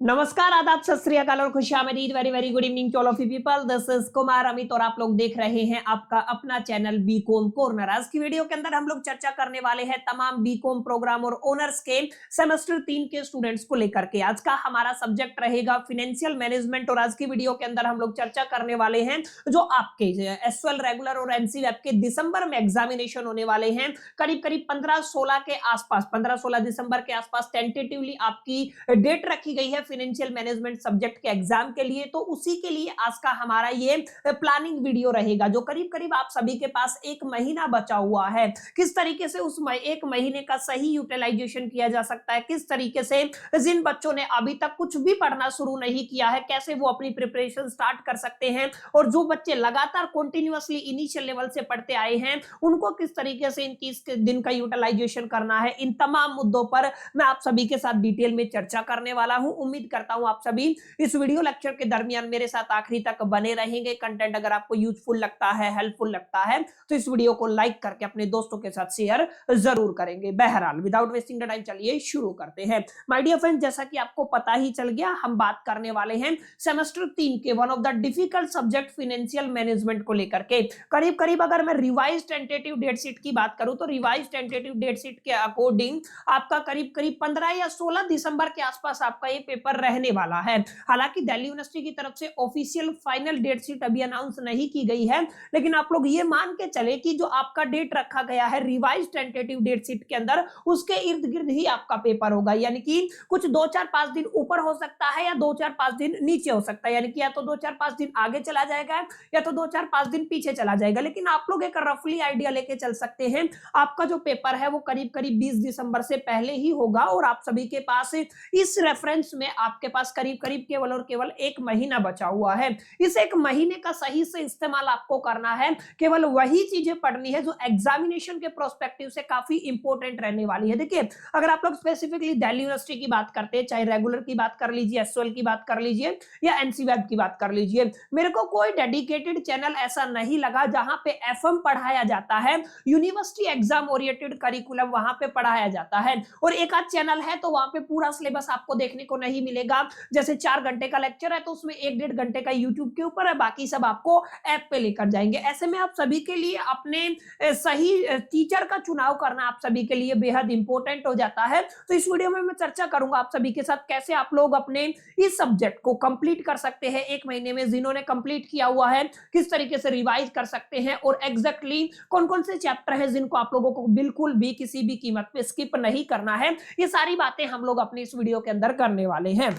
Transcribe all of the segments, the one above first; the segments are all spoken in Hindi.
नमस्कार, आदाब, सत श्री अकाल और खुशामदीद। Very very good evening to all of you people. This is Kumar Amit और आप लोग देख रहे हैं आपका अपना चैनल बीकॉम कॉर्नर। आज की वीडियो के अंदर हम लोग चर्चा करने वाले हैं तमाम बीकॉम प्रोग्राम और ऑनर्स के सेमेस्टर 3 के स्टूडेंट्स को लेकर के। आज का हमारा सब्जेक्ट रहेगा फाइनेंशियल मैनेजमेंट और आज की वीडियो के अंदर हम लोग चर्चा करने वाले हैं जो आपके एसएल रेगुलर और एनसी वेब के दिसंबर में एग्जामिनेशन होने वाले हैं। करीब करीब 15-16 के आसपास, 15-16 दिसंबर के आसपास टेंटेटिवली आपकी डेट रखी गई है फाइनेंशियल मैनेजमेंट सब्जेक्ट के एग्जाम के लिए। तो उसी के लिए आज का हमारा ये प्लानिंग वीडियो रहेगा जो करीब करीब आप सभी के पास एक महीना बचा हुआ है। किस तरीके से उस एक महीने का सही यूटिलाइजेशन किया जा सकता है, किस तरीके से जिन बच्चों ने अभी तक कुछ भी पढ़ना शुरू नहीं किया है कैसे वो अपनी प्रिपरेशन स्टार्ट कर सकते हैं, और जो बच्चे लगातार कंटिन्यूअसली इनिशियल लेवल से पढ़ते आए हैं उनको किस तरीके से इन 30 दिन का यूटिलाइजेशन करना है। इन तमाम मुद्दों पर मैं आप सभी के साथ डिटेल में चर्चा करने वाला हूं। उम्मीद करता हूं आप सभी इस वीडियो लेक्चर के दरमियान मेरे साथ आखिरी तक बने रहेंगे। कंटेंट अगर आपको यूजफुल लगता है, हेल्पफुल लगता है तो इस वीडियो को लाइक करके अपने दोस्तों के साथ शेयर जरूर करेंगे। बहरहाल विदाउट वेस्टिंग द टाइम चलिए शुरू करते हैं। माय डियर फ्रेंड, जैसा कि आपको पता ही चल गया, हम बात करने वाले हैं सेमेस्टर 3 के one of the difficult subject financial management को लेकर के। करीब करीब अगर मैं रिवाइज टेंटेटिव डेट शीट की बात करूं तो रिवाइज टेंटेटिव डेट शीट के अकॉर्डिंग आपका करीब करीब 15 या 16 दिसंबर के आसपास आपका ये पेपर रहने वाला है। हालांकि दिल्ली यूनिवर्सिटी की तरफ से ऑफिशियल फाइनल डेट शीट अभी अनाउंस नहीं की गई है, लेकिन आप लोग ये मान के चले कि जो आपका डेट रखा गया है रिवाइज टेंटेटिव डेट शीट के अंदर उसके इर्द गिर्द ही आपका पेपर होगा। यानी कि कुछ 2-4-5 दिन ऊपर हो सकता है या 2-4-5 दिन नीचे हो सकता है, यानी कि या तो 2-4-5 दिन आगे चला जाएगा या तो 2-4-5 दिन पीछे चला जाएगा। लेकिन आप लोग एक रफली आइडिया लेके चल सकते हैं आपका जो पेपर है वो करीब करीब 20 दिसंबर से पहले ही होगा और आप सभी के पास इस रेफरेंस में आपके पास करीब करीब केवल और केवल एक महीना बचा हुआ है। इस एक महीने का सही से इस्तेमाल आपको करना है। केवल वही चीजें पढ़नी है जो एग्जामिनेशन के प्रोस्पेक्टिव से काफी इंपॉर्टेंट रहने वाली है। देखिए, अगर आप लोग स्पेसिफिकली दिल्ली यूनिवर्सिटी की बात करते हैं, चाहे रेगुलर की बात कर लीजिए, एसओएल की बात कर लीजिए या एनसी वेब की बात कर लीजिए, मेरे को कोई डेडिकेटेड चैनल ऐसा नहीं लगा जहां पे एफएम पढ़ाया जाता है, यूनिवर्सिटी एग्जाम ओरिएंटेड करिकुलम वहां पे पढ़ाया जाता है। और एक आध चैनल है तो वहां पे पूरा सिलेबस आपको देखने को नहीं मिलेगा। जैसे 4 घंटे का लेक्चर है तो उसमें 1-1.5 घंटे का यूट्यूब के ऊपर है, बाकी सब आपको ऐप पे लेकर जाएंगे। ऐसे में आप सभी के लिए अपने सही टीचर का चुनाव करना आप सभी के लिए बेहद इंपॉर्टेंट हो जाता है। तो इस वीडियो में मैं चर्चा करूंगा आप सभी के साथ कैसे आप लोग अपने इस सब्जेक्ट को कंप्लीट कर सकते हैं एक महीने में। जिन्होंने कंप्लीट किया हुआ है किस तरीके से रिवाइज कर सकते हैं और एग्जैक्टली कौन कौन से चैप्टर है जिनको आप लोगों को बिल्कुल भी किसी भी कीमत पे स्किप नहीं करना है। ये सारी बातें हम लोग अपनी इस वीडियो के अंदर करने वाले हैं।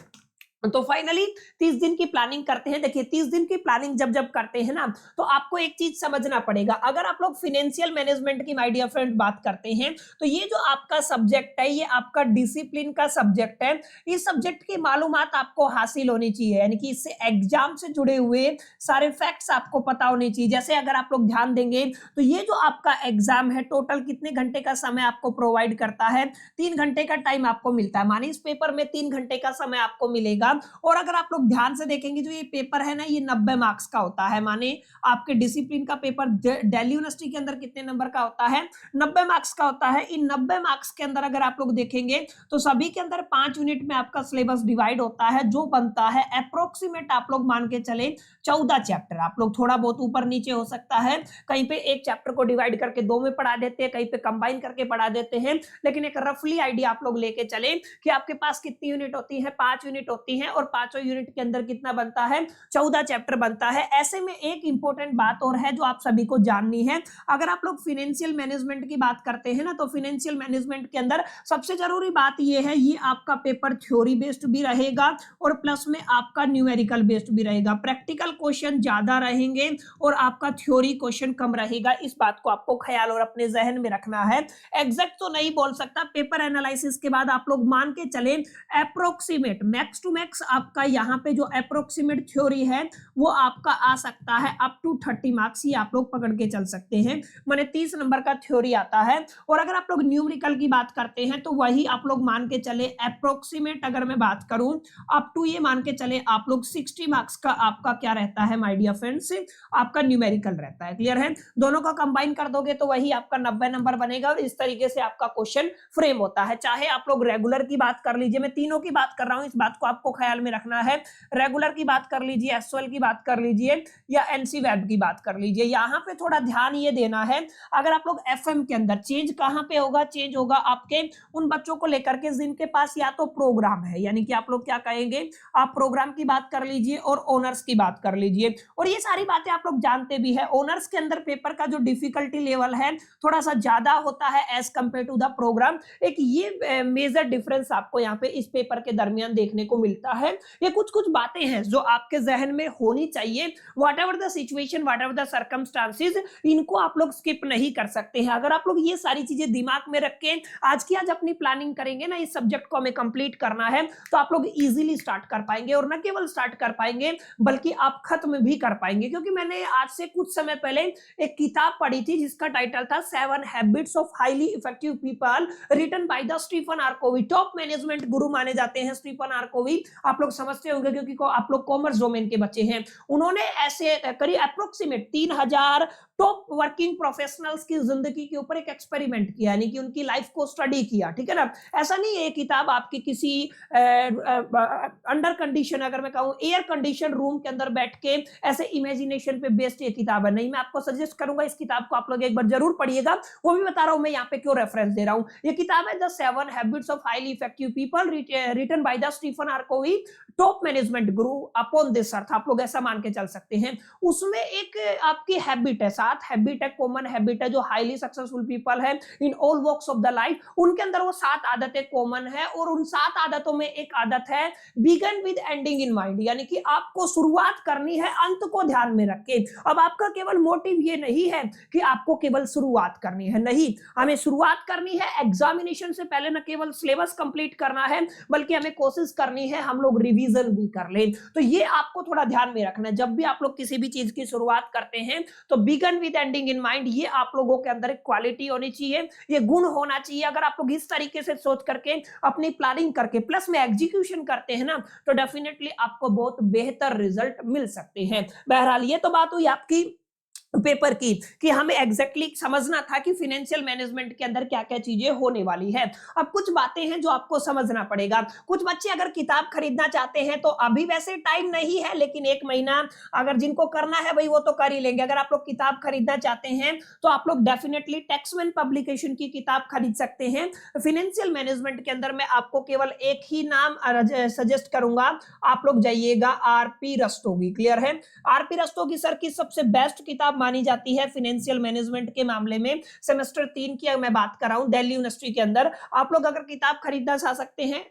तो फाइनली 30 दिन की प्लानिंग करते हैं। देखिए, 30 दिन की प्लानिंग जब करते हैं ना तो आपको एक चीज समझना पड़ेगा। अगर आप लोग फाइनेंशियल मैनेजमेंट की माय डियर फ्रेंड बात करते हैं तो ये जो आपका सब्जेक्ट है ये आपका डिसिप्लिन का सब्जेक्ट है। इस सब्जेक्ट की मालूमात आपको हासिल होनी चाहिए, यानी कि इससे एग्जाम से जुड़े हुए सारे फैक्ट्स आपको पता होने चाहिए। जैसे अगर आप लोग ध्यान देंगे तो ये जो आपका एग्जाम है टोटल कितने घंटे का समय आपको प्रोवाइड करता है? 3 घंटे का टाइम आपको मिलता है। मानी इस पेपर में 3 घंटे का समय आपको मिलेगा। और अगर आप लोग ध्यान से देखेंगे जो ये पेपर है ना ये 90 मार्क्स का होता है। माने आपके डिसिप्लिन का पेपर दिल्ली यूनिवर्सिटी के अंदर कितने नंबर का होता है? 90 मार्क्स का होता है। इन 90 मार्क्स के अंदर अगर आप लोग देखेंगे तो सभी के अंदर 5 यूनिट में आपका सिलेबस डिवाइड होता है, जो बनता है अप्रोक्सीमेट आप लोग मान के चले 14 चैप्टर। आप लोग थोड़ा बहुत ऊपर नीचे हो सकता है, कहीं पे एक चैप्टर को डिवाइड करके 2 में पढ़ा देते हैं, कहीं पे कंबाइन करके पढ़ा देते हैं, लेकिन एक रफली आइडिया आप लोग लेके चले कि आपके पास कितनी यूनिट होती है? 5 यूनिट होती है और 5 यूनिट के अंदर कितना बनता है? 14 चैप्टर बनता है। ऐसे में एक इंपॉर्टेंट बात और है जो आप सभी को जाननी है। अगर आप लोग फाइनेंशियल मैनेजमेंट की बात करते हैं ना तो फाइनेंशियल मैनेजमेंट के अंदर सबसे जरूरी बात यह है ये आपका पेपर थ्योरी बेस्ड भी रहेगा और प्लस में आपका न्यूमेरिकल बेस्ड भी रहेगा। प्रैक्टिकल क्वेश्चन ज्यादा रहेंगे और आपका थ्योरी क्वेश्चन कम रहेगा। इस बात को आपको ख्याल और अपने जहन में रखना है। एग्जैक्ट तो नहीं बोल सकता, पेपर एनालिसिस के बाद आप लोग मान के चले अप्रोक्सीमेट मैक्स टू मैक्स आपका यहाँ पे जो अप्रोक्सीमेट थ्योरी है वो आपका आ सकता है अप टू 30 मार्क्स ही आप लोग पकड़ के चल सकते हैं। माने 30 नंबर का थ्योरी आता है। और अगर आप लोग न्यूमेरिकल की बात करते हैं तो वही आप लोग मान के चले अप्रोक्सीमेट, अगर मैं बात करूं अप टू ये मान के चले आप लोग 60 मार्क्स का आपका क्या रहता है माय डियर फ्रेंड्स? आपका न्यूमेरिकल रहता है। क्लियर है? दोनों का कंबाइन कर दोगे तो वही आपका 90 नंबर बनेगा और इस तरीके से आपका क्वेश्चन फ्रेम होता है। चाहे आप लोग रेगुलर की बात कर लीजिए, मैं तीनों की बात कर रहा हूं, इस बात को आपको ख्याल में रखना है। रेगुलर की बात कर लीजिए, एसओएल की बात कर लीजिए या एनसी वेब की बात कर लीजिए, यहाँ पे थोड़ा ध्यान ये देना है। अगर आप लोग एफएम के अंदर, चेंज कहां पे होगा, चेंज होगा आपके उन बच्चों को लेकर के जिनके पास या तो प्रोग्राम है, यानी कि आप लोग क्या कहेंगे, आप प्रोग्राम की बात कर लीजिए और ओनर्स की बात कर लीजिए। और ये सारी बातें आप लोग जानते भी है, ओनर्स के अंदर पेपर का जो डिफिकल्टी लेवल है थोड़ा सा ज्यादा होता है as compared to the program. एक ये मेजर डिफरेंस आपको यहाँ पे इस पेपर के दरमियान देखने को मिलता है। ये कुछ कुछ बातें हैं जो आपके जहन में होनी चाहिए, what ever the situation, what ever the circumstances, इनको आप लोग स्किप नहीं कर सकते हैं। अगर आप लोग ये सारी चीजें दिमाग में रख के आज की आज अपनी प्लानिंग करेंगे ना, इस सब्जेक्ट को हमें कंप्लीट करना है, तो आप लोग इजीली स्टार्ट कर पाएंगे। और न केवल स्टार्ट कर पाएंगे बल्कि आप खत्म भी कर पाएंगे। क्योंकि मैंने आज से कुछ समय पहले एक किताब पढ़ी थी जिसका टाइटल था 7 habits of highly effective people, written by the Stephen R Covey. Top management guru माने जाते हैं स्टीफन आर कोवी, आप लोग समझते होंगे क्योंकि आप लोग कॉमर्स डोमेन के बच्चे हैं। उन्होंने ऐसे करीब अप्रोक्सीमेट 3000 टॉप वर्किंग प्रोफेशनल्स की जिंदगी के ऊपर एक एक्सपेरिमेंट किया, यानी कि उनकी लाइफ को स्टडी किया, ठीक है ना। ऐसा नहीं है किताब आपकी किसी अंडर कंडीशन, अगर मैं कहूं एयर कंडीशन रूम के अंदर बैठ के ऐसे इमेजिनेशन पे बेस्ड ये किताब है, नहीं। मैं आपको सजेस्ट करूंगा इस किताब को आप लोग एक बार जरूर पढ़िएगा। वो भी बता रहा हूं मैं यहाँ पे क्यों रेफरेंस दे रहा हूं। ये किताब है the 7 habits of highly effective people, written by the Stephen R Covey, top management guru upon this earth, आप लोग ऐसा मान के चल सकते हैं। उसमें एक आपकी हैबिट है, 7 हैबिट है, कॉमन हैबिट है जो हाईली सक्सेसफुल पीपल है in all walks of the life, उनके अंदर वो 7 आदतें कॉमन है। और उन 7 आदतों में एक आदत है begin with ending in mind, यानी कि आपको शुरुआत करनी है अंत को ध्यान में रख के। अब आपका केवल मोटिव ये नहीं है कि आपको केवल शुरुआत करनी है, नहीं, हमें शुरुआत करनी है एग्जामिनेशन से पहले, न केवल सिलेबस कंप्लीट करना है बल्कि हमें कोशिश करनी है हम लोग रिवीजन भी कर लें। तो ये आपको थोड़ा ध्यान में रखना है, जब भी आप लोग किसी भी चीज की शुरुआत करते हैं तो begin with ending in mind, ये आप लोगों के अंदर एक क्वालिटी होनी चाहिए, ये गुण होना चाहिए। अगर आप लोग इस तरीके से सोच करके अपनी प्लानिंग करके प्लस में एग्जीक्यूशन करते हैं ना, तो डेफिनेटली आपको बहुत बेहतर रिजल्ट मिल सकते हैं। बहरहाल ये तो बात हुई आपकी पेपर की कि हमें एग्जैक्टली समझना था कि फाइनेंशियल मैनेजमेंट के अंदर क्या क्या चीजें होने वाली है। अब कुछ बातें हैं जो आपको समझना पड़ेगा। कुछ बच्चे अगर किताब खरीदना चाहते हैं तो अभी वैसे टाइम नहीं है, लेकिन 1 महीना अगर जिनको करना है भाई वो तो कर ही लेंगे। अगर आप लोग किताब खरीदना चाहते हैं तो आप लोग डेफिनेटली टेक्समैन पब्लिकेशन की किताब खरीद सकते हैं। फाइनेंशियल मैनेजमेंट के अंदर मैं आपको केवल एक ही नाम सजेस्ट करूंगा, आप लोग जाइएगा आरपी रस्तोगी। क्लियर है, आरपी रस्तोगी सर की सबसे बेस्ट किताब मानी जाती है फाइनेंशियल मैनेजमेंट के मामले में। सेमेस्टर 3 की मैं बात कर रहा हूं, दिल्ली यूनिवर्सिटी के अंदर। आप लोग अगर किताब खरीदना चाह सकते हैं,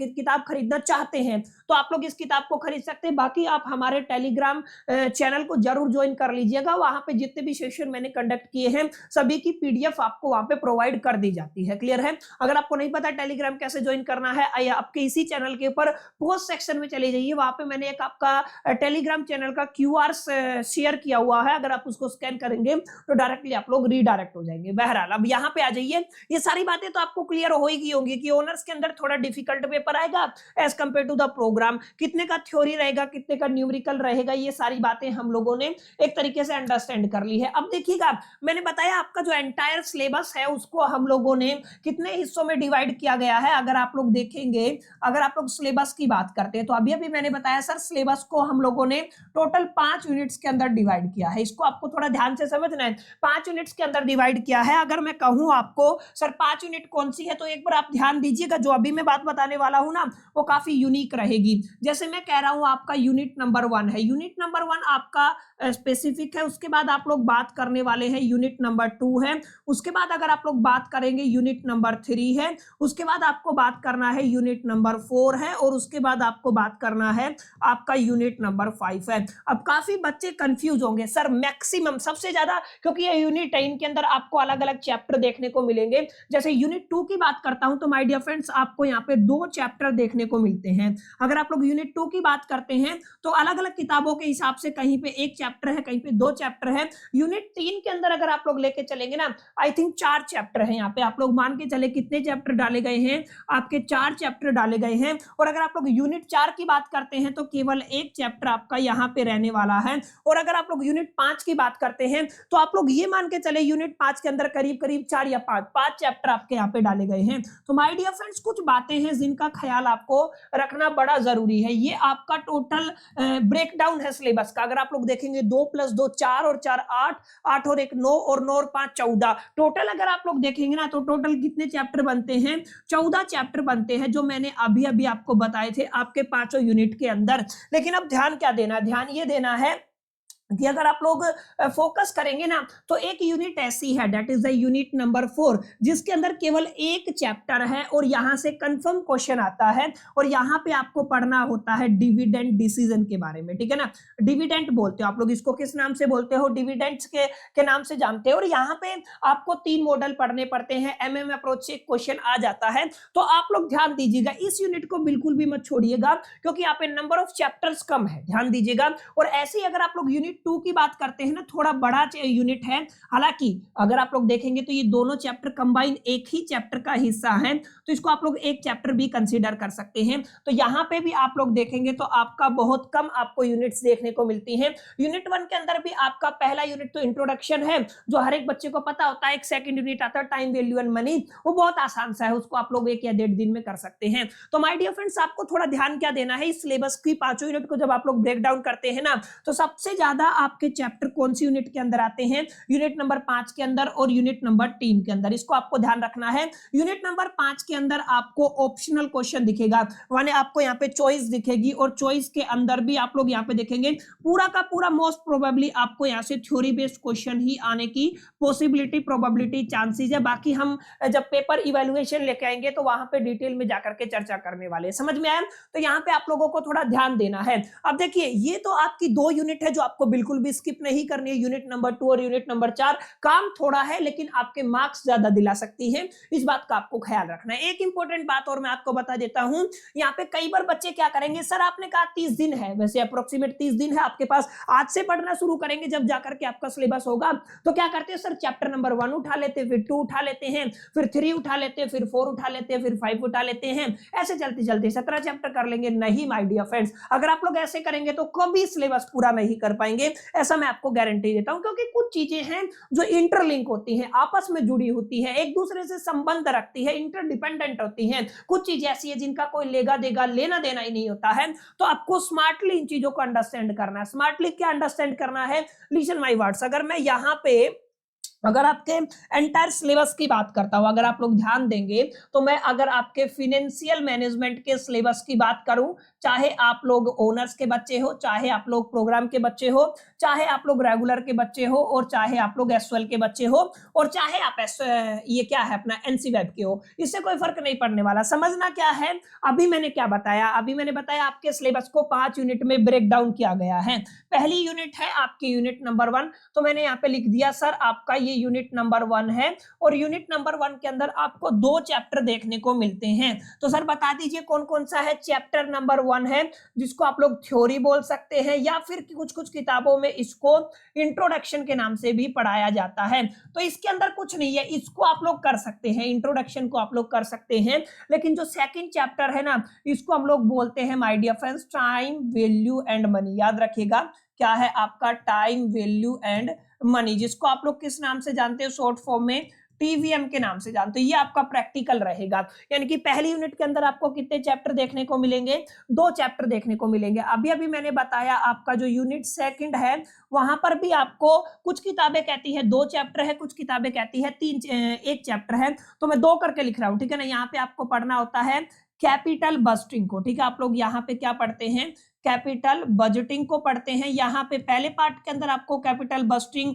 किताब खरीदना चाहते हैं तो आप लोग इस किताब को खरीद सकते हैं। बाकी आप हमारे टेलीग्राम चैनल को जरूर ज्वाइन कर लीजिएगा, वहां पे जितने भी सेशन मैंने कंडक्ट किए हैं सभी की पीडीएफ आपको वहां पे प्रोवाइड कर दी जाती है। क्लियर है, अगर आपको नहीं पता टेलीग्राम कैसे ज्वाइन करना है, या आपके इसी चैनल के ऊपर पोस्ट सेक्शन में चले जाइए, वहां पे मैंने एक आपका टेलीग्राम चैनल का क्यूआर शेयर किया हुआ है, अगर आप उसको स्कैन करेंगे तो डायरेक्टली आप लोग रीडायरेक्ट हो जाएंगे। बहरहाल अब यहाँ पे आ जाइए, ये सारी बातें तो आपको क्लियर हो ही होंगी कि ऑनर्स के अंदर थोड़ा डिफिकल्ट पेपर आएगा as compared to the program, कितने का थ्योरी रहेगा, कितने का न्यूमेरिकल रहेगा, ये सारी बातें हम लोगों ने एक तरीके से अंडरस्टैंड कर ली है। अब देखिएगा, मैंने बताया आपका जो एंटायर सिलेबस है उसको हम लोगों ने कितने हिस्सों में डिवाइड किया गया है। अगर आप लोग देखेंगे, अगर आप लोग सिलेबस की बात करते हैं तो अभी अभी मैंने बताया सर सिलेबस को हम लोगों ने टोटल 5 यूनिट्स के अंदर डिवाइड किया है। इसको आपको थोड़ा ध्यान से समझना है, 5 यूनिट्स के अंदर डिवाइड किया है। अगर मैं कहूं आपको सर 5 यूनिट कौन सी है, तो एक बार आप ध्यान दीजिएगा, जो अभी मैं बात बताने वाला हूं ना वो काफी यूनिक रहेगी। जैसे मैं कह रहा हूं आपका यूनिट नंबर 1 है, यूनिट नंबर 1 आपका स्पेसिफिक है। उसके बाद आप लोग बात करने वाले हैं यूनिट नंबर 2 है। उसके बाद अगर आप लोग बात करेंगे यूनिट नंबर 3 है। उसके बाद आपको बात करना है यूनिट नंबर 4 है। और उसके बाद आपको बात करना है आपका यूनिट नंबर 5 है। अब काफी बच्चे कंफ्यूज होंगे सर मैक्सिमम सबसे ज्यादा, क्योंकि ये यूनिट है, इनके अंदर आपको अलग अलग चैप्टर देखने को मिलेंगे। जैसे यूनिट 2 की बात करता हूं तो माय डियर फ्रेंड्स आपको यहाँ पे 2 चैप्टर देखने को मिलते हैं। अगर आप लोग यूनिट 2 की बात करते हैं तो अलग अलग किताबों के हिसाब से कहीं पे 1 चैप्टर है, कहीं पे 2 चैप्टर है। यूनिट 3 के अंदर अगर आप लोग लेके चलेंगे ना, आई थिंक 4 चैप्टर है। यहाँ पे आप लोग मान के चले कितने चैप्टर डाले गए हैं, आपके 4 चैप्टर डाले गए हैं। और अगर आप लोग यूनिट 4 की बात करते हैं तो केवल 1 चैप्टर आपका यहाँ पे रहने वाला है। और अगर आप लोग यूनिट 5 5 की बात करते हैं तो आप लोग ये मान के चले यूनिट 5 के अंदर करीब करीब 4 या 5 चैप्टर आपके यहाँ पे डाले गए हैं। तो माय डियर फ्रेंड्स कुछ बातें हैं जिनका ख्याल आपको रखना बड़ा जरूरी है। ये आपका टोटल ब्रेकडाउन है सिलेबस का। अगर आप लोग देखेंगे 2 + 2 4 और 4 8, 8 और 1 9 और 9 और 5 14 टोटल अगर आप लोग देखेंगे ना तो टोटल कितने चैप्टर बनते हैं? 14 चैप्टर बनते हैं, जो मैंने अभी अभी आपको बताए थे आपके 5 यूनिट के अंदर। लेकिन अब ध्यान क्या देना है? ध्यान ये देना है कि अगर आप लोग फोकस करेंगे ना तो एक यूनिट ऐसी है that is the unit number 4 जिसके अंदर केवल एक चैप्टर है और यहां से कंफर्म क्वेश्चन आता है और यहां पे आपको पढ़ना होता है डिविडेंड डिसीजन के बारे में, ठीक है ना। डिविडेंड बोलते हो आप लोग इसको, किस नाम से बोलते हो? डिविडेंड्स के नाम से जानते हो। और यहाँ पे आपको 3 मॉडल पढ़ने पड़ते हैं, एमएम अप्रोच से क्वेश्चन आ जाता है। तो आप लोग ध्यान दीजिएगा, इस यूनिट को बिल्कुल भी मत छोड़िएगा क्योंकि यहाँ पे नंबर ऑफ चैप्टर्स कम है, ध्यान दीजिएगा। और ऐसे ही अगर आप लोग यूनिट 2 की बात करते हैं ना, थोड़ा बड़ा यूनिट है। हालांकि अगर आप लोग देखेंगे तो ये दोनों चैप्टर कंबाइन एक ही चैप्टर का हिस्सा है, तो इसको आप लोग एक चैप्टर भी कंसीडर कर सकते हैं। तो यहाँ पे भी आप लोग देखेंगे तो आपका बहुत कम आपको यूनिट्स देखने को मिलती हैं। यूनिट 1 के अंदर भी आपका पहला यूनिट तो इंट्रोडक्शन है, जो हर एक बच्चे को पता होता है। एक सेकंड यूनिट आता है टाइम वैल्यू एंड मनी, वो बहुत आसान सा है, उसको आप लोग 1 या 1.5 दिन में कर सकते हैं। तो माय डियर फ्रेंड्स आपको थोड़ा ध्यान क्या देना है, इस सिलेबस की 5 यूनिट को जब आप लोग ब्रेक डाउन करते हैं ना तो सबसे ज्यादा आपके चैप्टर कौन सी यूनिट के अंदर आते हैं? यूनिट नंबर 5 के अंदर और यूनिट नंबर 3 के अंदर। इसको आपको ध्यान रखना है। यूनिट नंबर 5 के अंदर आपको ऑप्शनल क्वेश्चन दिखेगा, माने आपको यहाँ पे चॉइस दिखेगी और चॉइस के अंदर भी आप लोग यहाँ पे देखेंगे पूरा का पूरा मोस्ट प्रोबेबली आपको यहाँ से थ्योरी बेस्ड क्वेश्चन ही आने की पॉसिबिलिटी, प्रोबेबिलिटी, चांसेस है। बाकी हम जब पेपर इवैल्यूएशन लेके आएंगे तो वहां पे डिटेल में जाकर के चर्चा करने वाले। समझ में आया? तो यहाँ पे आप लोगों को थोड़ा ध्यान देना है। अब देखिए ये तो आपकी 2 यूनिट है जो आपको बिल्कुल भी स्किप नहीं करनी है, यूनिट नंबर 2 और यूनिट नंबर 4। काम थोड़ा है लेकिन आपके मार्क्स ज्यादा दिला सकती है, इस बात का आपको ख्याल रखना है। एक इंपॉर्टेंट बात और मैं आपको बता देता हूं, यहाँ पे कई बार बच्चे क्या करेंगे, सर आपने कहा 30 दिन है, वैसे अप्रोक्सीमेट 30 दिन है आपके पास, आज से पढ़ना शुरू करेंगे जब जाकर के आपका सिलेबस होगा। तो क्या करते हैं सर, चैप्टर नंबर 1 उठा लेते, फिर 2 उठा लेते हैं, फिर 3 उठा लेते हैं, फिर 4 उठा लेते हैं, फिर 5 उठा लेते हैं, ऐसे चलते चलते 17 चैप्टर कर लेंगे। नहीं माय डियर फ्रेंड्स, अगर आप लोग ऐसे करेंगे तो कभी सिलेबस पूरा नहीं कर पाएंगे, ऐसा मैं आपको गारंटी देता हूं। क्योंकि कुछ चीजें हैं जो इंटरलिंक होती हैं, आपस में जुड़ी होती है, एक दूसरे से संबंध रखती है, इंटरडिपेंडेंट होती हैं। कुछ चीजें ऐसी है जिनका कोई लेगा देगा लेना देना ही नहीं होता है। तो आपको स्मार्टली इन चीजों को अंडरस्टैंड करना है। स्मार्टली क्या अंडरस्टैंड करना है? Listen my words. अगर मैं यहाँ पे अगर आपके एंटायर सिलेबस की बात करता हूं, अगर आप लोग ध्यान देंगे तो मैं अगर आपके फाइनेंशियल मैनेजमेंट के सिलेबस की बात करूं, चाहे आप लोग ओनर्स के बच्चे हो, चाहे आप लोग प्रोग्राम के बच्चे हो, चाहे आप लोग रेगुलर के बच्चे हो, और चाहे आप लोग एसएल के बच्चे हो, और चाहे आप ये क्या है अपना एनसी वेब के हो, इससे कोई फर्क नहीं पड़ने वाला। समझना क्या है, अभी मैंने क्या बताया? अभी मैंने बताया आपके सिलेबस को 5 यूनिट में ब्रेक डाउन किया गया है। पहली यूनिट है आपकी यूनिट नंबर 1, तो मैंने यहाँ पे लिख दिया सर आपका ये यूनिट नंबर 1 है, और यूनिट नंबर 1 के अंदर आपको 2 चैप्टर देखने को मिलते हैं। तो सर बता दीजिए कौन कौन सा है? चैप्टर नंबर 1 है जिसको आप लोग थ्योरी बोल सकते हैं, या फिर कुछ कुछ किताबों में इसको इंट्रोडक्शन के नाम से भी पढ़ाया जाता है। तो इसके अंदर कुछ नहीं है, इसको आप लोग कर सकते हैं, इंट्रोडक्शन को आप लोग कर सकते हैं। लेकिन जो सेकंड चैप्टर है ना, इसको हम लोग बोलते हैं my dear friends time value and money. याद रखिएगा क्या है आपका? टाइम वैल्यू एंड मनी, जिसको आप लोग किस नाम से जानते हो? शॉर्ट फॉर्म में टीवीएम के नाम से जानते हो। ये आपका प्रैक्टिकल रहेगा, यानी कि पहली यूनिट के अंदर आपको कितने चैप्टर देखने को मिलेंगे? 2 चैप्टर देखने को मिलेंगे। अभी अभी मैंने बताया आपका जो यूनिट सेकंड है वहां पर भी आपको कुछ किताबें कहती है 2 चैप्टर है, कुछ किताबें कहती है 1 चैप्टर है, तो मैं 2 करके लिख रहा हूं, ठीक है ना। यहाँ पे आपको पढ़ना होता है कैपिटल बजटिंग को, ठीक है। आप लोग यहाँ पे क्या पढ़ते हैं? कैपिटल बजटिंग को पढ़ते हैं। यहाँ पे पहले पार्ट के अंदर आपको कैपिटल बजटिंग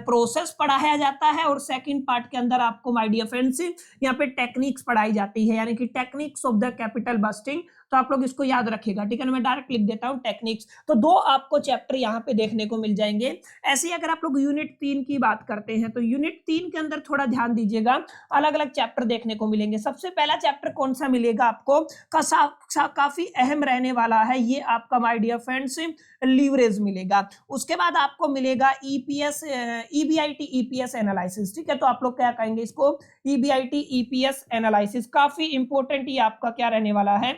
प्रोसेस पढ़ाया जाता है, और सेकंड पार्ट के अंदर आपको माय डियर फ्रेंड्स यहाँ पे टेक्निक्स पढ़ाई जाती है, यानी कि techniques of the capital budgeting. तो आप लोग इसको याद रखिएगा, ठीक है ना। मैं डायरेक्ट लिख देता हूँ टेक्निक्स। तो 2 आपको चैप्टर यहाँ पे देखने को मिल जाएंगे। ऐसे ही अगर आप लोग यूनिट 3 की बात करते हैं तो यूनिट 3 के अंदर थोड़ा ध्यान दीजिएगा, अलग अलग चैप्टर देखने को मिलेंगे। सबसे पहला चैप्टर कौन सा मिलेगा आपको? काफी अहम रहने वाला है ये आपका माय डियर फ्रेंड्स, लीवरेज मिलेगा। उसके बाद आपको मिलेगा ईपीएस, ईबीआईटी ईपीएस एनालिसिस, ठीक है। तो आप लोग क्या कहेंगे इसको? EBIT EPS analysis. काफी इंपॉर्टेंट ये आपका क्या रहने वाला है?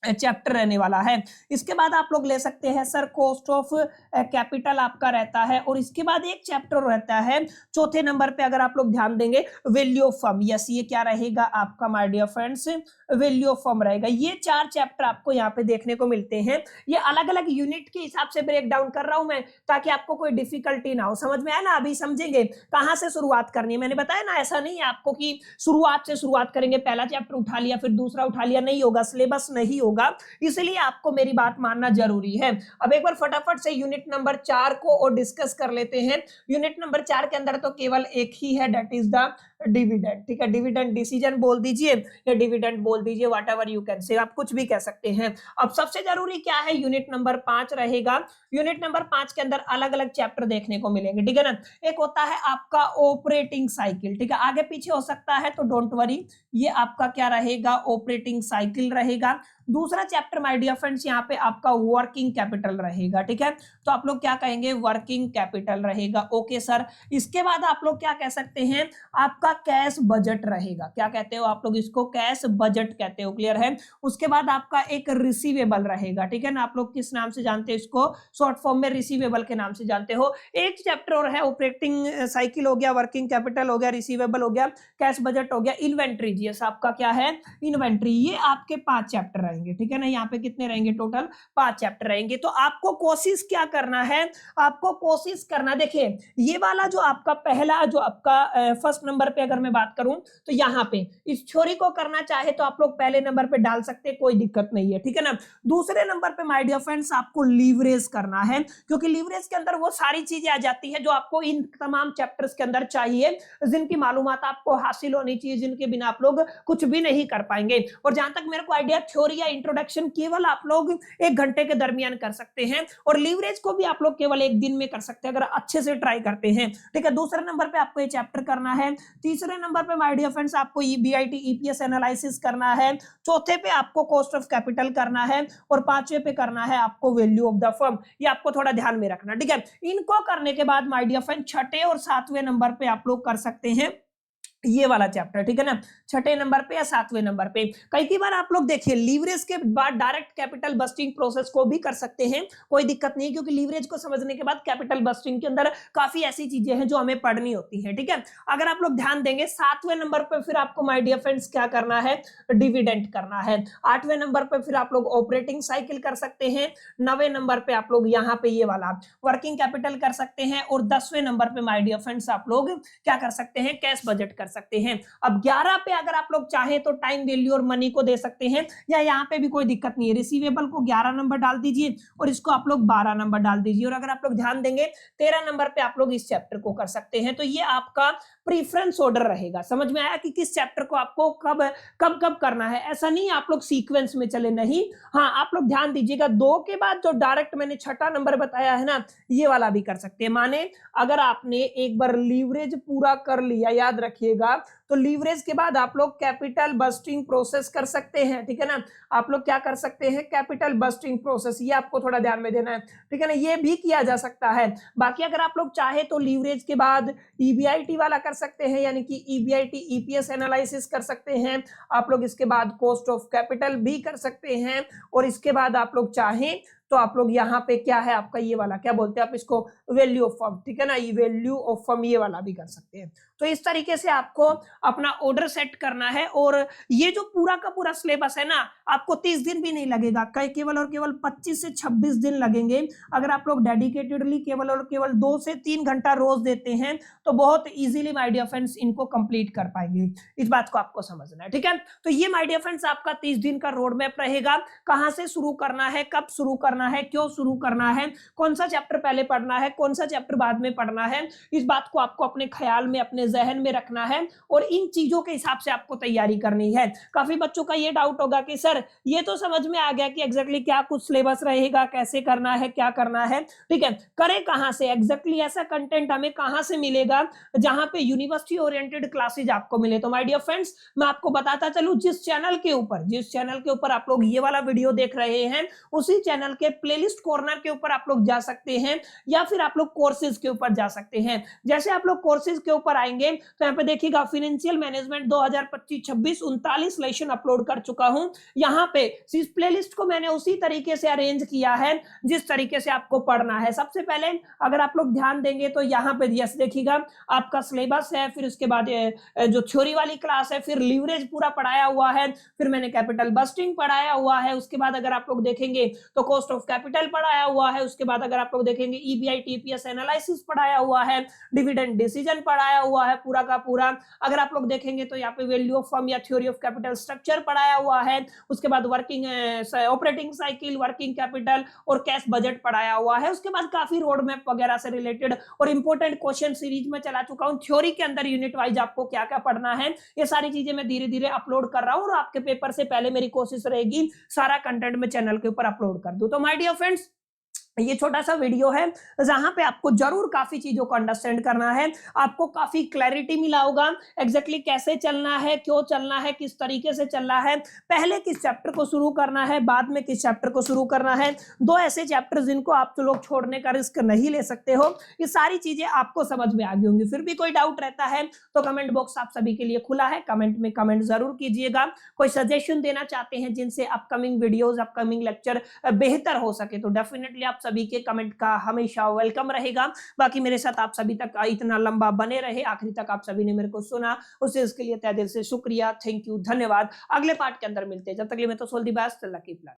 चैप्टर रहने वाला है। इसके बाद आप लोग ले सकते हैं सर कॉस्ट ऑफ कैपिटल आपका रहता है, और इसके बाद एक चैप्टर रहता है चौथे नंबर पे, अगर आप लोग ध्यान देंगे, वैल्यू ऑफ फर्म। यस, ये क्या रहेगा आपका my dear friends, value of firm रहेगा। ये 4 चैप्टर आपको यहाँ पे देखने को मिलते हैं। ये अलग अलग यूनिट के हिसाब से ब्रेक डाउन कर रहा हूं मैं, ताकि आपको कोई डिफिकल्टी ना हो। समझ में आया ना? अभी समझेंगे कहां से शुरुआत करनी है। मैंने बताया ना, ऐसा नहीं है आपको कि शुरुआत से शुरुआत करेंगे, पहला चैप्टर उठा लिया फिर दूसरा उठा लिया, नहीं होगा, सिलेबस नहीं होगा, इसलिए आपको मेरी बात मानना जरूरी है। अब एक बार फटाफट से यूनिट नंबर 4 को और डिस्कस कर लेते हैं। यूनिट नंबर 4 के अंदर तो केवल एक ही है, दैट इज द डिविडेंड। ठीक है, डिविडेंड डिसीजन बोल दीजिए या डिविडेंड बोल दीजिए, what ever you can say, आप कुछ भी कह सकते हैं। अब सबसे जरूरी क्या है, यूनिट नंबर 5 रहेगा। यूनिट नंबर 5 के अंदर अलग अलग चैप्टर देखने को मिलेंगे। ठीक है ना? एक होता है आपका ऑपरेटिंग साइकिल। ठीक है, आगे पीछे हो सकता है तो डोंट वरी, ये आपका क्या रहेगा, ऑपरेटिंग साइकिल रहेगा। दूसरा चैप्टर माय डियर फ्रेंड्स यहाँ पे आपका वर्किंग कैपिटल रहेगा। ठीक है, तो आप लोग क्या कहेंगे, वर्किंग कैपिटल रहेगा। ओके सर, इसके बाद आप लोग क्या कह सकते हैं, आपका कैश बजट रहेगा। क्या कहते हो आप लोग इसको, कैश बजट कहते हो, क्लियर है? उसके बाद आपका एक रिसीवेबल रहेगा। ठीक है ना? आप लोग किस नाम से जानते हैं इसको, शॉर्ट फॉर्म में रिसीवेबल के नाम से जानते हो। एक चैप्टर और है, ऑपरेटिंग साइकिल हो गया, वर्किंग कैपिटल हो गया, रिसीवेबल हो गया, कैश बजट हो गया, इन्वेंट्री। जी आपका क्या है, इन्वेंट्री। ये आपके 5 चैप्टर रहेंगे। ठीक है ना? यहाँ पे कितने रहेंगे, टोटल 5 चैप्टर रहेंगे। तो आपको कोशिश क्या करना है, आपको कोशिश करना, देखिए ये वाला जो आपका पहला, जो आपका फर्स्ट नंबर पे अगर मैं बात करूं, तो यहाँ पे इस थ्योरी को करना चाहे तो आप लोग पहले नंबर पे डाल सकते हैं, कोई दिक्कत नहीं है। ठीक है ना? दूसरे नंबर पे माय डियर फ्रेंड्स आपको लीवरेज करना है, क्योंकि लीवरेज के अंदर वो सारी चीजें आ जाती है जो आपको इन तमाम चैप्टर्स के अंदर चाहिए, जिनकी मालूमात आपको हासिल होनी चाहिए, जिनके बिना आप लोग कुछ भी नहीं कर पाएंगे। और जहां तक मेरे को आइडिया, थ्योरी या इंट्रोडक्शन केवल आप लोग 1 घंटे के दरमियान कर सकते हैं, और लीवरेज को भी आप लोग केवल 1 दिन में कर सकते हैं, अगर अच्छे से ट्राई करते हैं। ठीक है, दूसरे नंबर पे आपको ये चैप्टर करना है। तीसरे नंबर पे माय डियर फ्रेंड्स आपको बीआईटी ईपीएस एनालिसिस करना है। चौथे पे आपको कॉस्ट ऑफ कैपिटल करना है, और 5वें पे करना है आपको वैल्यू ऑफ द फर्म। ये आपको थोड़ा ध्यान में रखना। ठीक है, इनको करने के बाद माय डियर फ्रेंड 6ठे और 7वें नंबर पे आप लोग कर सकते हैं ये वाला चैप्टर। ठीक है ना? 6ठे नंबर पे या 7वें नंबर पे। कई बार आप लोग देखिए, लीवरेज के बाद डायरेक्ट कैपिटल बस्टिंग प्रोसेस को भी कर सकते हैं, कोई दिक्कत नहीं, क्योंकि लीवरेज को समझने के बाद कैपिटल बस्टिंग के अंदर काफी ऐसी चीजें हैं जो हमें पढ़नी होती है। ठीक है, अगर आप लोग ध्यान देंगे 7वें नंबर पे फिर आपको माय डियर फ्रेंड्स क्या करना है, डिविडेंड करना है। 8वें नंबर पे फिर आप लोग ऑपरेटिंग साइकिल कर सकते हैं। 9वें नंबर पे आप लोग यहाँ पे ये वाला वर्किंग कैपिटल कर सकते हैं, और 10वें नंबर पे माय डियर फ्रेंड्स आप लोग क्या कर सकते हैं, कैश बजट कर सकते हैं। अब 11 पे अगर आप लोग चाहे तो टाइम वैल्यू और मनी को दे सकते हैं, या यहाँ पे भी कोई दिक्कत नहीं है, रिसीवेबल को 11 नंबर डाल दीजिए और इसको आप लोग 12 नंबर डाल दीजिए। और अगर आप लोग ध्यान देंगे 13 नंबर पे आप लोग इस चैप्टर को कर सकते हैं। तो ये आपका प्रीफरेंस ऑर्डर रहेगा। समझ में आया कि किस चैप्टर को आपको कब कब कब करना है? ऐसा नहीं आप लोग सीक्वेंस में चले, नहीं। हाँ, आप लोग ध्यान दीजिएगा, 2 के बाद जो डायरेक्ट मैंने 6ठा नंबर बताया है ना, ये वाला भी कर सकते हैं। माने अगर आपने एक बार लीवरेज पूरा कर लिया, याद रखिएगा, तो लीवरेज के बाद आप लोग कैपिटल बस्टिंग प्रोसेस कर सकते हैं। ठीक है ना? आप लोग क्या कर सकते हैं, कैपिटल बस्टिंग प्रोसेस। ये आपको थोड़ा ध्यान में देना है। ठीक है ना? ये भी किया जा सकता है। बाकी अगर आप लोग चाहे तो लीवरेज के बाद ईबीआईटी वाला कर सकते हैं, यानी कि ईबीआईटी ईपीएस एनालिसिस कर सकते हैं। आप लोग इसके बाद कॉस्ट ऑफ कैपिटल भी कर सकते हैं, और इसके बाद आप लोग चाहें तो आप लोग यहाँ पे क्या है आपका, ये वाला क्या बोलते हैं आप इसको, वैल्यू ऑफ फर्म। ठीक है ना? ये वैल्यू ऑफ फर्म ये वाला भी कर सकते हैं। तो इस तरीके से आपको अपना ऑर्डर सेट करना है, और ये जो पूरा का पूरा सिलेबस है ना, आपको 30 दिन भी नहीं लगेगा, केवल और केवल 25 से 26 दिन लगेंगे। अगर आप लोग डेडिकेटेडली केवल और केवल 2 से 3 घंटा रोज देते हैं, तो बहुत इजीली माय डियर फ्रेंड्स इनको कंप्लीट कर पाएंगे। इस बात को आपको समझना है। ठीक है, तो ये माय डियर फ्रेंड्स आपका 30 दिन का रोड मैप रहेगा। कहां से शुरू करना है, कब शुरू करना है, क्यों शुरू करना है, कौन सा चैप्टर पहले पढ़ना है, कौन सा चैप्टर बाद में पढ़ना है, इस बात को आपको अपने ख्याल में, अपने जहन में रखना है, और इन चीजों के हिसाब से आपको तैयारी करनी है। काफी बच्चों का ये डाउट होगा कि सर ये तो समझ में आ गया कि एग्जैक्टली क्या कुछ सिलेबस रहेगा, कैसे करना है, क्या करना है। ठीक है, करें कहां से, एग्जैक्टली ऐसा कंटेंट हमें कहां से मिलेगा जहां पे यूनिवर्सिटी ओरिएंटेड क्लासेज आपको मिले। तो माय डियर फ्रेंड्स, मैं आपको बताता चलूं, जिस चैनल के ऊपर आप लोग ये वाला वीडियो देख रहे हैं, उसी चैनल के प्लेलिस्ट कॉर्नर के ऊपर आप लोग जा सकते हैं, या फिर आप लोग कोर्सेज के ऊपर जा सकते हैं। जैसे आप लोग कोर्सेज के ऊपर आएंगे तो यहाँ पे देखिएगा financial financial management 2025-26 39 lesson upload कर चुका हूं। यहाँ पे इस प्लेलिस्ट को मैंने उसी तरीके से अरेंज किया है जिस तरीके से आपको पढ़ना है। सबसे पहले अगर आप लोग ध्यान देंगे तो यहाँ पे यस देखिएगा आपका सिलेबस है, फिर उसके बाद जो थ्योरी वाली क्लास है, फिर लीवरेज पूरा पढ़ाया हुआ है, फिर मैंने कैपिटल बस्टिंग पढ़ाया हुआ है, उसके बाद अगर आप लोग देखेंगे तो कॉस्ट ऑफ कैपिटल पढ़ाया हुआ है, उसके बाद अगर आप लोग देखेंगे ईबीआई टीपीएस एनालिसिस पढ़ाया हुआ है, डिविडेंड डिसीजन पढ़ाया हुआ है पूरा का पूरा। अगर आप लोग देखेंगे तो यहाँ पे वैल्यू ऑफ फर्म या थ्योरी ऑफ कैपिटल स्ट्रक्चर पढ़ाया हुआ है, उसके बाद working operating cycle, working capital और कैश बजट पढ़ाया हुआ है। उसके बाद काफी रोड मैप वगैरह से रिलेटेड और इंपॉर्टेंट क्वेश्चन सीरीज में चला चुका हूं। थ्योरी के अंदर यूनिट वाइज आपको क्या क्या पढ़ना है ये सारी चीजें मैं धीरे धीरे अपलोड कर रहा हूं और आपके पेपर से पहले मेरी कोशिश रहेगी सारा कंटेंट में चैनल के ऊपर अपलोड कर दूं। तो माय डियर फ्रेंड्स, ये छोटा सा वीडियो है जहां पे आपको जरूर काफी चीजों को अंडरस्टैंड करना है, आपको काफी क्लैरिटी मिला होगा एग्जैक्टली कैसे चलना है, क्यों चलना है, किस तरीके से चलना है, पहले किस चैप्टर को शुरू करना है, बाद में किस चैप्टर को शुरू करना है। दो ऐसे चैप्टर जिनको आप लोग छोड़ने का रिस्क नहीं ले सकते हो। ये सारी चीजें आपको समझ में आ गई होंगी। फिर भी कोई डाउट रहता है तो कमेंट बॉक्स आप सभी के लिए खुला है, कमेंट में कमेंट जरूर कीजिएगा। कोई सजेशन देना चाहते हैं जिनसे अपकमिंग वीडियोज, अपकमिंग लेक्चर बेहतर हो सके तो डेफिनेटली आप सभी के कमेंट का हमेशा वेलकम रहेगा। बाकी मेरे साथ आप सभी तक इतना लंबा बने रहे, आखिरी तक आप सभी ने मेरे को सुना, उसके लिए तहे दिल से शुक्रिया, थैंक यू, धन्यवाद। अगले पार्ट के अंदर मिलते हैं, जब तक के लिए मैं तो सोल दी बेस्ट, लकी प्लान।